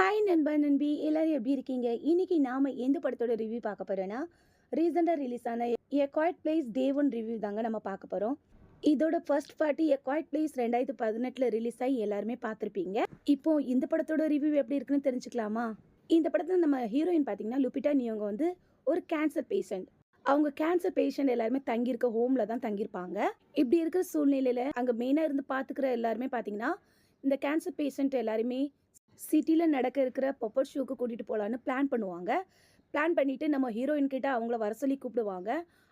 Hi நண்பா நண்பி எல்லாரும் எப்படி இருக்கீங்க? இன்னைக்கு நாம எந்த படத்தோட ரிவ்யூ பார்க்க போறோம்னா, ரீசெண்டாக ரிலீஸ் ஆன a quiet place day one review தாங்க நம்ம பார்க்க போறோம். இதோட first part a quiet place 2018ல் ரிலீஸ் ஆகி எல்லாருமே பார்த்துருப்பீங்க. இப்போ இந்த படத்தோட ரிவ்யூ எப்படி இருக்குன்னு தெரிஞ்சுக்கலாமா? இந்த படத்தில் நம்ம ஹீரோயின் பார்த்தீங்கன்னா லுபிட்டா நியோங்க வந்து ஒரு கேன்சர் பேஷண்ட். அவங்க கேன்சர் பேஷண்ட் எல்லாருமே தங்கியிருக்க ஹோம்ல தான் தங்கியிருப்பாங்க. இப்படி இருக்கிற சூழ்நிலையில அங்கே மெயினாக இருந்து பார்த்துக்கிற எல்லாருமே பார்த்தீங்கன்னா இந்த கேன்சர் பேஷண்ட் எல்லாருமே சிட்டியில் நடக்க இருக்கிற பப்பர் ஷோக்கு கூட்டிகிட்டு போகலான்னு பிளான் பண்ணுவாங்க. பிளான் பண்ணிவிட்டு நம்ம ஹீரோயின் கிட்ட அவங்கள வர சொல்லி கூப்பிடுவாங்க.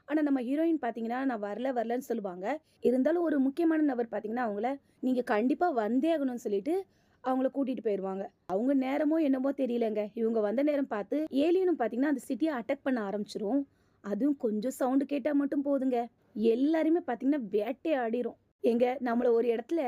ஆனால் நம்ம ஹீரோயின் பார்த்தீங்கன்னா நான் வரலன்னு சொல்லுவாங்க. இருந்தாலும் ஒரு முக்கியமான நபர் பார்த்தீங்கன்னா அவங்கள நீங்கள் கண்டிப்பாக வந்தே ஆகணும்னு சொல்லிட்டு அவங்கள கூட்டிகிட்டு போயிடுவாங்க. அவங்க நேரமோ என்னமோ தெரியலங்க, இவங்க வந்த நேரம் பார்த்து ஏலியனும் பார்த்தீங்கன்னா அந்த சிட்டியை அட்டாக் பண்ண ஆரம்பிச்சிரும். அதுவும் கொஞ்சம் சவுண்டு கேட்டால் மட்டும் போதுங்க, எல்லாருமே பார்த்தீங்கன்னா வேட்டை ஆடிரும். எங்க நம்மள ஒரு இடத்துல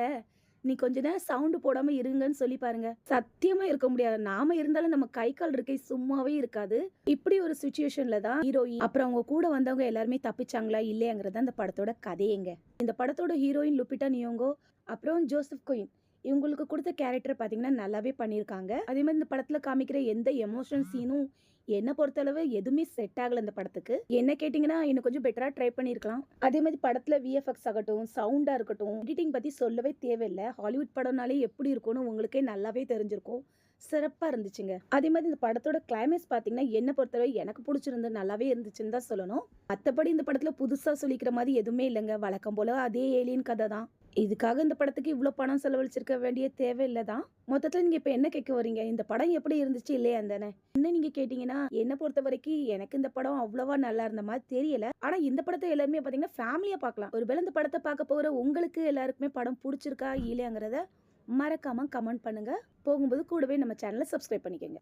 நீ கொஞ்ச நேரம் சவுண்டு போடாம இருங்கன்னு சொல்லி பாருங்க, சத்தியமா இருக்க முடியாது. நாம இருந்தாலும் நம்ம கை கால் இருக்கை சும்மாவே இருக்காது. இப்படி ஒரு சுச்சுவேஷன்ல தான் ஹீரோயின் அப்புறம் அவங்க கூட வந்தவங்க எல்லாருமே தப்பிச்சாங்களா இல்லையாங்கிறது அந்த படத்தோட கதையேங்க. இந்த படத்தோட ஹீரோயின் லுபிட்டா நியோங்கோ அப்புறம் ஜோசப் குயின் இவங்களுக்கு கொடுத்த கேரக்டர் பார்த்தீங்கன்னா நல்லாவே பண்ணியிருக்காங்க. அதே மாதிரி இந்த படத்தில் காமிக்கிற எந்த எமோஷனல் சீனும் என்னை பொறுத்தளவு எதுவுமே செட் ஆகல. இந்த படத்துக்கு என்ன கேட்டிங்கன்னா இன்னும் கொஞ்சம் பெட்டராக ட்ரை பண்ணியிருக்கலாம். அதே மாதிரி படத்தில் விஎஃப்எக்ஸ் ஆகட்டும், சவுண்டாக இருக்கட்டும், எடிட்டிங் பற்றி சொல்லவே தேவையில்லை. ஹாலிவுட் படம்னாலே எப்படி இருக்கும்னு உங்களுக்கே நல்லாவே தெரிஞ்சிருக்கும். சிறப்பாக இருந்துச்சுங்க. அதே மாதிரி இந்த படத்தோட கிளைமேக்ஸ் பார்த்தீங்கன்னா என்னை பொறுத்தளவு எனக்கு பிடிச்சிருந்து நல்லாவே இருந்துச்சுன்னு தான் சொல்லணும். மற்றபடி இந்த படத்தில் புதுசாக சொல்லிக்கிற மாதிரி எதுவுமே இல்லைங்க. வழக்கம் போல அதே ஏலியன் கதை தான். இதுக்காக இந்த படத்துக்கு இவ்வளோ பணம் செலவழிச்சிருக்க வேண்டிய தேவையில்லை தான். மொத்தத்தில் நீங்கள் இப்போ என்ன கேட்க வரீங்க, இந்த படம் எப்படி இருந்துச்சு இல்லையா தானே என்ன நீங்கள் கேட்டிங்கன்னா, என்னை பொறுத்த வரைக்கும் எனக்கு இந்த படம் அவ்வளோவா நல்லா இருந்த மாதிரி தெரியல. ஆனால் இந்த படத்தை எல்லாருமே பார்த்தீங்கன்னா ஃபேமிலியாக பார்க்கலாம். ஒருவேளை இந்த படத்தை பார்க்க போகிற உங்களுக்கு எல்லாருக்குமே படம் பிடிச்சிருக்கா இல்லையாங்கிறத மறக்காமல் கமெண்ட் பண்ணுங்கள். போகும்போது கூடவே நம்ம சேனலை சப்ஸ்கிரைப் பண்ணிக்கோங்க.